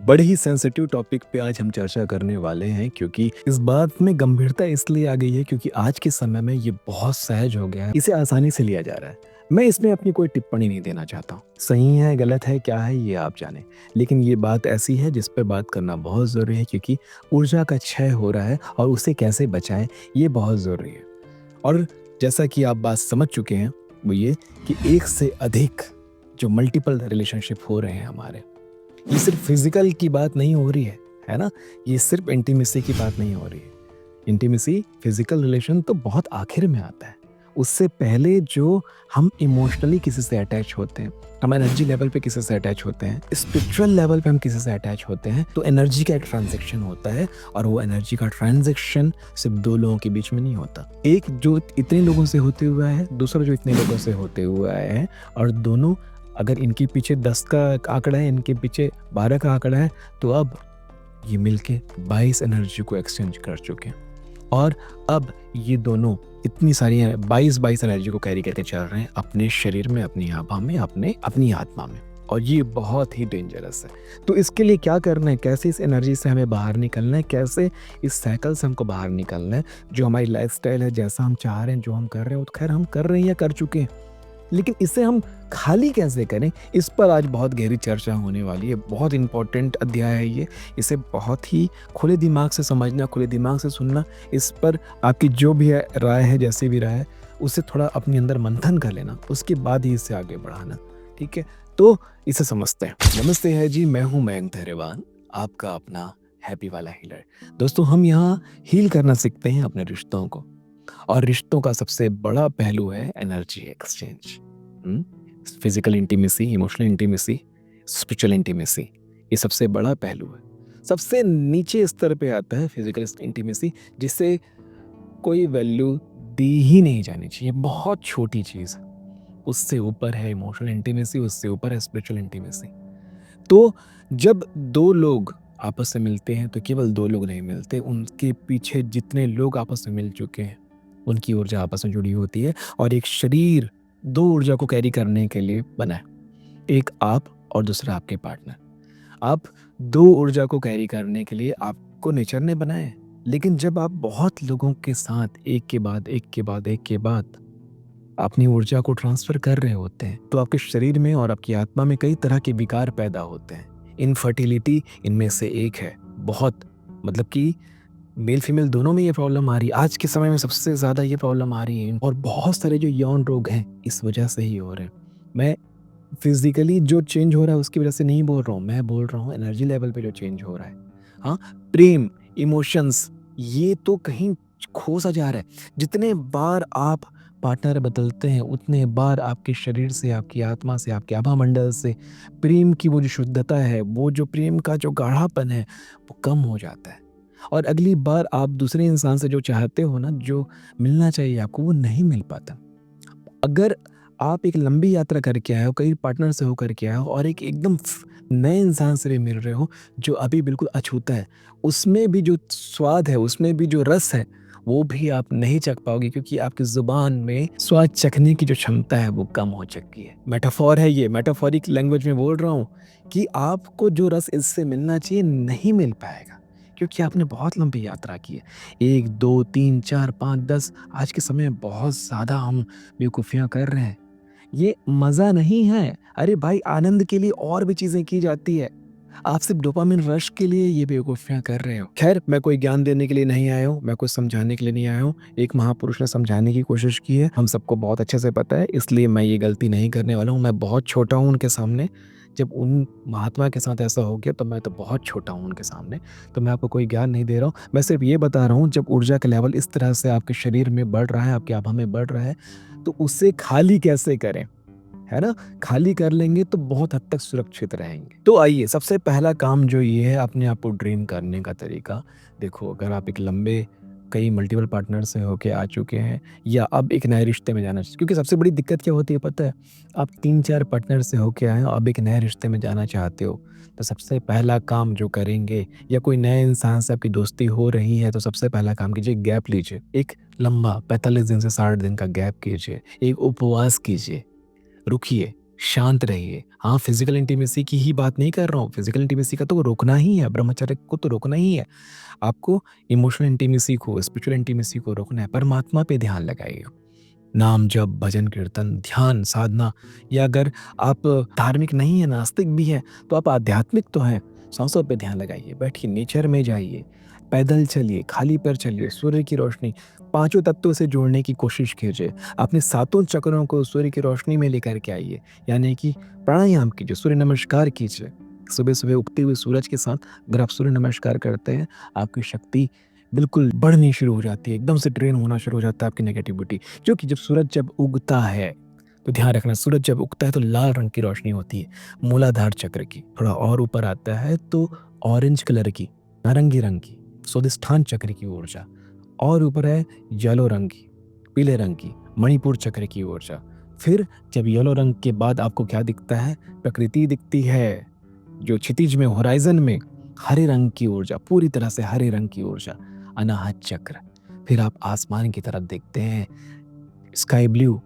बड़े ही sensitive topic पे आज हम चर्चा करने वाले हैं क्योंकि इस बात में गंभीरता इसलिए आ गई है क्योंकि आज के समय में ये बहुत सहज हो गया है, इसे आसानी से लिया जा रहा है। मैं इसमें अपनी कोई टिप्पणी नहीं देना चाहता हूँ। सही है, गलत है, क्या है ये आप जानें। लेकिन ये बात ऐसी है जिस पे बात करना बहुत ज़रूरी है क्योंकि ऊर्जा का क्षय हो रहा है और उसे कैसे बचाएं ये बहुत ज़रूरी है। और जैसा कि आप बात समझ चुके हैं वो ये कि एक से अधिक जो मल्टीपल रिलेशनशिप हो रहे हैं हमारे, ये सिर्फ फिजिकल की बात नहीं हो रही है ना? ये सिर्फ इंटीमेसी की बात नहीं हो रही है। इंटीमेसी, फिजिकल रिलेशन तो बहुत आखिर में आता है। उससे पहले जो हम इमोशनली किसी से अटैच होते हैं, हम एनर्जी लेवल पे किसी से अटैच होते हैं, स्पिरिचुअल लेवल पे हम किसी से अटैच होते हैं, तो एनर्जी का एक ट्रांजैक्शन होता है और वो एनर्जी का ट्रांजैक्शन सिर्फ दो लोगों के बीच में नहीं होता। एक जो इतने लोगों से होते हुआ है, दूसरा जो इतने लोगों से होते हुआ है, और दोनों अगर इनके पीछे 10 का आंकड़ा है, इनके पीछे 12 का आंकड़ा है, तो अब ये मिलके 22 एनर्जी को एक्सचेंज कर चुके हैं। और अब ये दोनों इतनी सारी 22 एनर्जी को कैरी करके चल रहे हैं अपने शरीर में, अपनी आभा में, अपनी आत्मा में। और ये बहुत ही डेंजरस है। तो इसके लिए क्या करना है, कैसे इस एनर्जी से हमें बाहर निकलना है, कैसे इस साइकिल से हमको बाहर निकलना है। जो हमारी लाइफस्टाइल है, जैसा हम चाह रहे हैं, जो हम कर रहे हैं, वो तो खैर हम कर रहे हैं या कर चुके हैं, लेकिन इसे हम खाली कैसे करें, इस पर आज बहुत गहरी चर्चा होने वाली है। बहुत इंपॉर्टेंट अध्याय है ये। इसे बहुत ही खुले दिमाग से समझना, खुले दिमाग से सुनना। इस पर आपकी जो भी राय है, जैसी भी राय है, उसे थोड़ा अपने अंदर मंथन कर लेना, उसके बाद ही इसे आगे बढ़ाना। ठीक है, तो इसे समझते हैं। नमस्ते है जी, मैं हूँ मयंक धैर्यवान, आपका अपना हैप्पी वाला हीलर। दोस्तों, हम यहाँ हील करना सीखते हैं अपने रिश्तों को, और रिश्तों का सबसे बड़ा पहलू है energy exchange. Physical intimacy, emotional intimacy, spiritual intimacy, ये सबसे बड़ा पहलू है। सबसे नीचे स्तर पे आता है फिजिकल इंटीमेसी, जिसे कोई वैल्यू दी ही नहीं जानी चाहिए, बहुत छोटी चीज़ है। उससे ऊपर है इमोशनल इंटीमेसी, उससे ऊपर है स्पिरिचुअल इंटीमेसी। तो जब दो लोग आपस में मिलते हैं तो केवल दो लोग नहीं मिलते, उनके पीछे जितने लोग आपस में मिल चुके हैं उनकी ऊर्जा आपस में जुड़ी होती है। और एक शरीर दो ऊर्जा को कैरी करने के लिए बना है, एक आप और दूसरा आपके पार्टनर। आप दो ऊर्जा को कैरी करने के लिए आपको नेचर ने बनाया है। लेकिन जब आप बहुत लोगों के साथ एक के बाद एक के बाद एक के बाद अपनी ऊर्जा को ट्रांसफर कर रहे होते हैं, तो आपके शरीर में और आपकी आत्मा में कई तरह के विकार पैदा होते हैं। इनफर्टिलिटी इनमें से एक है। बहुत, मतलब कि मेल फीमेल दोनों में ये प्रॉब्लम आ रही है। आज के समय में सबसे ज़्यादा ये प्रॉब्लम आ रही है, और बहुत सारे जो यौन रोग हैं इस वजह से ही हो रहे हैं। मैं फिजिकली जो चेंज हो रहा है उसकी वजह से नहीं बोल रहा हूँ, मैं बोल रहा हूँ एनर्जी लेवल पे जो चेंज हो रहा है। हाँ, प्रेम, इमोशंस, ये तो कहीं खो सा जा रहा है। जितने बार आप पार्टनर बदलते हैं उतने बार आपके शरीर से, आपकी आत्मा से, आपके आभा मंडल से प्रेम की वो जो शुद्धता है, वो जो प्रेम का जो गाढ़ापन है, वो कम हो जाता है। और अगली बार आप दूसरे इंसान से जो चाहते हो ना, जो मिलना चाहिए आपको, वो नहीं मिल पाता। अगर आप एक लंबी यात्रा करके आए हो, कई पार्टनर से होकर के आए हो, और एक एकदम नए इंसान से भी मिल रहे हो जो अभी बिल्कुल अछूता है, उसमें भी जो स्वाद है, उसमें भी जो रस है, वो भी आप नहीं चख पाओगे, क्योंकि आपकी जुबान में स्वाद चखने की जो क्षमता है वो कम हो चुकी है। मेटाफोर है ये, मेटाफोरिक लैंग्वेज में बोल रहा हूँ कि आपको जो रस इससे मिलना चाहिए नहीं मिल पाएगा, क्योंकि आपने बहुत लंबी यात्रा की है। 1, 2, 3, 4, 5, 10, आज के समय में बहुत ज़्यादा हम बेवकूफ़ियाँ कर रहे हैं। ये मज़ा नहीं है। अरे भाई, आनंद के लिए और भी चीज़ें की जाती है। आप सिर्फ़ डोपामाइन रश के लिए ये बेवकूफ़ियाँ कर रहे हो। ख़ैर, मैं कोई ज्ञान देने के लिए नहीं आया हूँ, मैं कुछ समझाने के लिए नहीं आया हूँ। एक महापुरुष ने समझाने की कोशिश की है, हम सबको बहुत अच्छे से पता है, इसलिए मैं ये गलती नहीं करने वाला हूँ। मैं बहुत छोटा हूँ उनके सामने। जब उन महात्मा के साथ ऐसा हो गया तो मैं तो बहुत छोटा हूँ उनके सामने। तो मैं आपको कोई ज्ञान नहीं दे रहा हूँ। मैं सिर्फ़ ये बता रहा हूँ, जब ऊर्जा का लेवल इस तरह से आपके शरीर में बढ़ रहा है, आपकी आभा में बढ़ रहा है, तो उसे खाली कैसे करें, है ना? खाली कर लेंगे तो बहुत हद तक सुरक्षित रहेंगे। तो आइए, सबसे पहला काम जो ये है, अपने आप को ड्रेन करने का तरीका। देखो, अगर आप एक लंबे कई मल्टीपल पार्टनर से होके आ चुके हैं, या अब एक नए रिश्ते में जाना, क्योंकि सबसे बड़ी दिक्कत क्या होती है पता है? आप 3-4 पार्टनर से होके आए हो, अब एक नए रिश्ते में जाना चाहते हो, तो सबसे पहला काम जो करेंगे, या कोई नए इंसान से आपकी दोस्ती हो रही है, तो सबसे पहला काम कीजिए, गैप लीजिए। एक लंबा 45 दिन से 60 दिन का गैप कीजिए। एक उपवास कीजिए, रुकिए, शांत रहिए। हाँ, फिज़िकल इंटीमेसी की ही बात नहीं कर रहा हूँ, फिज़िकल इंटीमेसी का तो रोकना ही है, ब्रह्मचर्य को तो रोकना ही है। आपको इमोशनल इंटीमेसी को, स्पिरिचुअल इंटीमेसी को रोकना है, परमात्मा पे ध्यान लगाइए। नाम जप, भजन कीर्तन, ध्यान, साधना, या अगर आप धार्मिक नहीं हैं, नास्तिक भी हैं, तो आप आध्यात्मिक तो हैं। सांसों पे ध्यान लगाइए, बैठिए, नेचर में जाइए, पैदल चलिए, खाली पैर चलिए, सूर्य की रोशनी, पाँचों तत्वों से जोड़ने की कोशिश कीजिए। अपने सातों चक्रों को सूर्य की रोशनी में लेकर के आइए, यानी कि प्राणायाम कीजिए, सूर्य नमस्कार कीजिए। सुबह-सुबह उगते हुए सूरज के साथ अगर आप सूर्य नमस्कार करते हैं, आपकी शक्ति बिल्कुल बढ़नी शुरू हो जाती है, एकदम से ड्रेन होना शुरू हो जाता है आपकी नेगेटिविटी। क्योंकि जब उगता है, तो ध्यान रखना, सूरज जब उगता है तो लाल रंग की रोशनी होती है, मूलाधार चक्र की। थोड़ा और ऊपर आता है तो ऑरेंज कलर की, नारंगी रंग की, स्वादिष्ठान चक्र की ऊर्जा। और ऊपर है येलो रंग की, पीले रंग की, मणिपुर चक्र की ऊर्जा। फिर जब येलो रंग के बाद आपको क्या दिखता है? प्रकृति दिखती है, जो क्षितिज में, होराइजन में हरे रंग की ऊर्जा, पूरी तरह से हरे रंग की ऊर्जा, अनाहत चक्र। फिर आप आसमान की तरफ देखते हैं, स्काई ब्लू,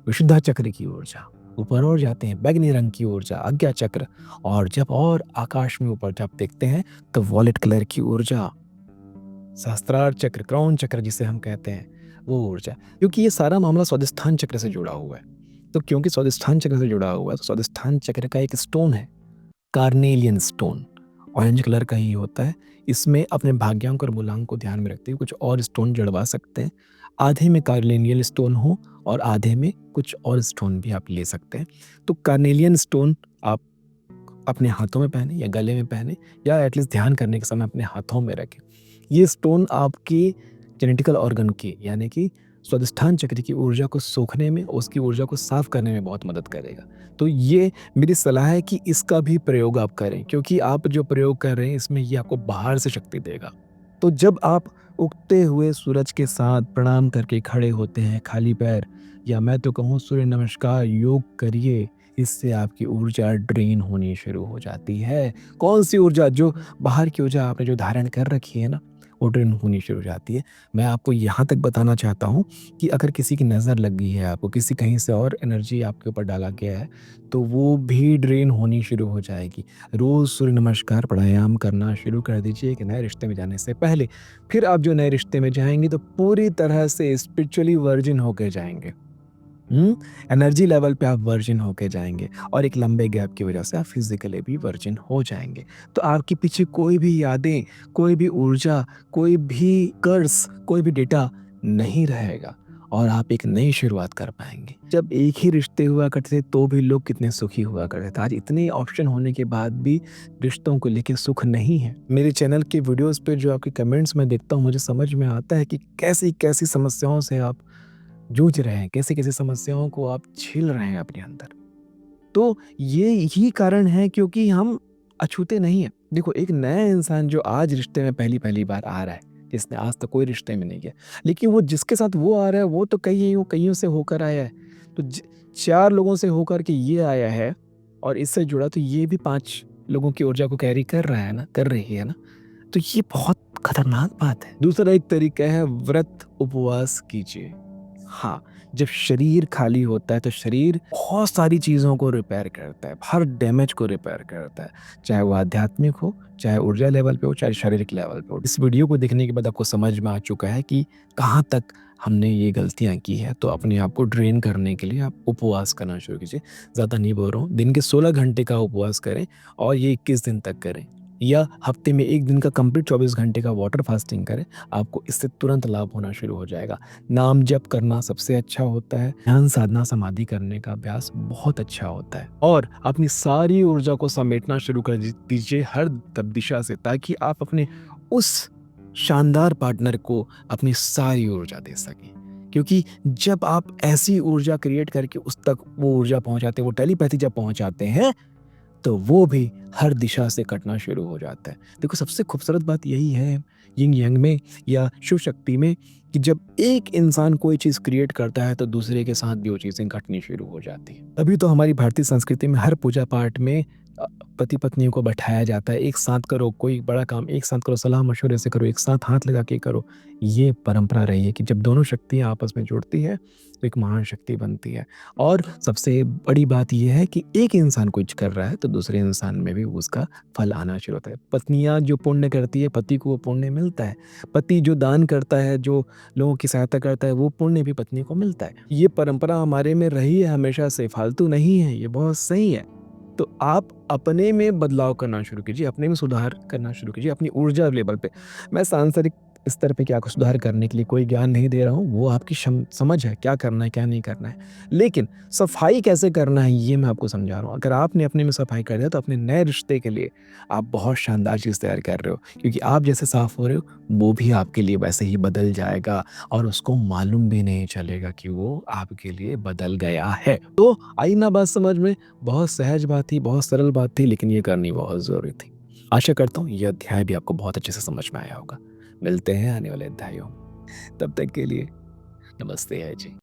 विशुद्धा चक्र की ऊर्जा। ऊपर और जाते हैं, बैंगनी रंग की ऊर्जा, आज्ञा चक्र। और जब और आकाश में ऊपर जब देखते हैं तो वॉलेट कलर की ऊर्जा, सहस्त्रार चक्र, क्राउन चक्र जिसे हम कहते हैं, वो ऊर्जा। क्योंकि ये सारा मामला स्वादिष्ठान चक्र से जुड़ा हुआ है। तो क्योंकि स्वादिष्ठान चक्र से जुड़ा हुआ है, तो स्वादिष्ठान चक्र का एक स्टोन है, कार्नेलियन स्टोन, ऑरेंज कलर का ही होता है। इसमें अपने भाग्यांक और मूलांक को ध्यान में रखते हुए कुछ और स्टोन जड़वा सकते हैं। आधे में कार्नेलियन स्टोन हो और आधे में कुछ और स्टोन भी आप ले सकते हैं। तो कार्नेलियन स्टोन आप अपने हाथों में पहने या गले में पहने, या एटलीस्ट ध्यान करने के समय अपने हाथों में रखें। ये स्टोन आपके जेनेटिकल ऑर्गन की, यानी कि स्वादिष्ठान चक्र की ऊर्जा को सोखने में, उसकी ऊर्जा को साफ करने में बहुत मदद करेगा। तो ये मेरी सलाह है कि इसका भी प्रयोग आप करें, क्योंकि आप जो प्रयोग कर रहे हैं इसमें ये आपको बाहर से शक्ति देगा। तो जब आप उगते हुए सूरज के साथ प्रणाम करके खड़े होते हैं खाली पैर, या मैं तो कहूँ सूर्य नमस्कार योग करिए, इससे आपकी ऊर्जा ड्रेन होनी शुरू हो जाती है। कौन सी ऊर्जा? जो बाहर की ऊर्जा आपने जो धारण कर रखी है ना, वो ड्रेन होनी शुरू हो जाती है। मैं आपको यहाँ तक बताना चाहता हूँ कि अगर किसी की नज़र लग गई है, आपको किसी कहीं से और एनर्जी आपके ऊपर डाला गया है, तो वो भी ड्रेन होनी शुरू हो जाएगी। रोज़ सूर्य नमस्कार प्राणायाम करना शुरू कर दीजिए एक नए रिश्ते में जाने से पहले। फिर आप जो नए रिश्ते में जाएँगे तो पूरी तरह से स्पिरिचुअली वर्जिन होके जाएँगे। एनर्जी लेवल पे आप वर्जिन होके जाएँगे, और एक लंबे गैप की वजह से आप फिज़िकली भी वर्जिन हो जाएँगे। तो आपके पीछे कोई भी यादें, कोई भी ऊर्जा, कोई भी कर्स, कोई भी डेटा नहीं रहेगा, और आप एक नई शुरुआत कर पाएँगे। जब एक ही रिश्ते हुआ करते थे तो भी लोग कितने सुखी हुआ करते थे। आज इतने ऑप्शन होने के बाद भी रिश्तों को लेके सुख नहीं है। मेरे चैनल के वीडियोज़ पे जो आपके कमेंट्स मैं देखता हूँ, मुझे समझ में आता है कि कैसी-कैसी समस्याओं से आप जूझ रहे हैं, कैसी-कैसी समस्याओं को आप झेल रहे हैं अपने अंदर। तो ये ही कारण है क्योंकि हम अछूते नहीं हैं। देखो, एक नया इंसान जो आज रिश्ते में पहली-पहली बार आ रहा है, जिसने आज तक कोई रिश्ते में नहीं किया, लेकिन वो जिसके साथ वो आ रहा है वो तो कइयों से होकर आया है। तो 4 लोगों से होकर के ये आया है, और इससे जुड़ा तो ये भी 5 लोगों की ऊर्जा को कैरी कर रहा है ना, कर रही है ना। तो ये बहुत खतरनाक बात है। दूसरा एक तरीका है, व्रत उपवास कीजिए। हाँ, जब शरीर खाली होता है तो शरीर बहुत सारी चीज़ों को रिपेयर करता है, हर डैमेज को रिपेयर करता है, चाहे वो आध्यात्मिक हो, चाहे ऊर्जा लेवल पे हो, चाहे शारीरिक लेवल पे हो। इस वीडियो को देखने के बाद आपको समझ में आ चुका है कि कहाँ तक हमने ये गलतियाँ की हैं, तो अपने आप को ड्रेन करने के लिए आप उपवास करना शुरू कीजिए। ज़्यादा नहीं बोल रहा हूँ, दिन के 16 घंटे का उपवास करें, और ये 21 दिन तक करें, या हफ्ते में 1 दिन का कंप्लीट 24 घंटे का वाटर फास्टिंग करें। आपको इससे तुरंत लाभ होना शुरू हो जाएगा। नाम जप करना सबसे अच्छा होता है। ध्यान साधना समाधि करने का अभ्यास बहुत अच्छा होता है, और अपनी सारी ऊर्जा को समेटना शुरू कर दीजिए हर दिशा से, ताकि आप अपने उस शानदार पार्टनर को अपनी सारी ऊर्जा दे सकें। क्योंकि जब आप ऐसी ऊर्जा क्रिएट करके उस तक वो ऊर्जा पहुंचाते हैं, वो टेलीपैथी जब पहुंचाते हैं, तो वो भी हर दिशा से कटना शुरू हो जाता है। देखो, सबसे खूबसूरत बात यही है यिंग यांग में या शिव शक्ति में, कि जब एक इंसान कोई चीज़ क्रिएट करता है तो दूसरे के साथ भी वो चीज़ें घटनी शुरू हो जाती हैं। तभी तो हमारी भारतीय संस्कृति में हर पूजा पाठ में पति पत्नियों को बैठाया जाता है, एक साथ करो, कोई बड़ा काम एक साथ करो, सलाह मशवरे से करो, एक साथ हाथ लगा के करो। ये परंपरा रही है कि जब दोनों शक्तियाँ आपस में जुड़ती है, तो एक महान शक्ति बनती है। और सबसे बड़ी बात ये है कि एक इंसान कुछ कर रहा है, तो दूसरे इंसान में भी उसका फल आना शुरू होता है। पत्नियाँ जो पुण्य करती है, पति को वो पुण्य मिलता है। पति जो दान करता है, जो लोगों की सहायता करता है, वो पुण्य भी पत्नी को मिलता है। ये परंपरा हमारे में रही है हमेशा से, फालतू नहीं है, ये बहुत सही है। तो आप अपने में बदलाव करना शुरू कीजिए, अपने में सुधार करना शुरू कीजिए, अपनी ऊर्जा लेवल पे। मैं सांसारिक स्तर पे क्या सुधार करने के लिए कोई ज्ञान नहीं दे रहा हूँ, वो आपकी समझ है, क्या करना है, क्या नहीं करना है। लेकिन सफाई कैसे करना है, ये मैं आपको समझा रहा हूँ। अगर आपने अपने में सफाई कर दिया, तो अपने नए रिश्ते के लिए आप बहुत शानदार चीज़ तैयार कर रहे हो। क्योंकि आप जैसे साफ हो रहे हो, वो भी आपके लिए वैसे ही बदल जाएगा और उसको मालूम भी नहीं चलेगा कि वो आपके लिए बदल गया है। तो आई ना बात समझ में? बहुत सहज बात थी, बहुत सरल बात थी, लेकिन ये करनी बहुत ज़रूरी थी। आशा करता हूँ ये अध्याय भी आपको बहुत अच्छे से समझ में आया होगा। मिलते हैं आने वाले अध्यायों में। तब तक के लिए नमस्ते है जी।